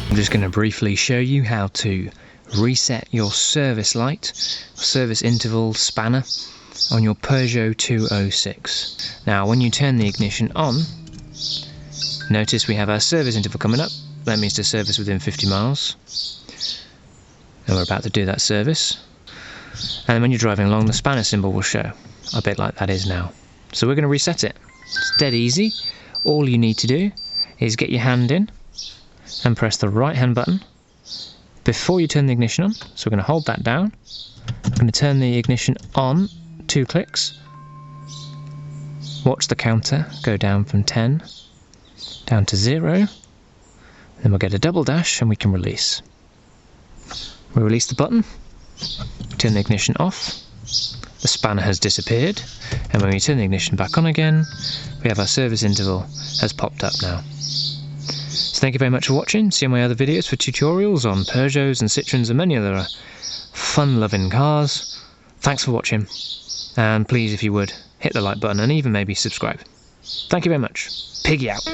I'm just going to briefly show you how to reset your service light, service interval spanner on your Peugeot 206. Now when you turn the ignition on, notice we have our service interval coming up. That means to service within 50 miles. And we're about to do that service. And when you're driving along, the spanner symbol will show, a bit like that is now. So we're going to reset it. It's dead easy. All you need to do is get your hand in and press the right hand button before you turn the ignition on. So we're going to hold that down. We're going to turn the ignition on 2 clicks. Watch the counter go down from 10 down to 0. Then we'll get a double dash and we can release. We release the button, turn the ignition off, the spanner has disappeared, and when we turn the ignition back on again, we have our service interval has popped up now. So thank you very much for watching. See my other videos for tutorials on Peugeots and Citroens and many other fun-loving cars. Thanks for watching, and please, if you would, hit the like button and even maybe subscribe. Thank you very much. Piggy out.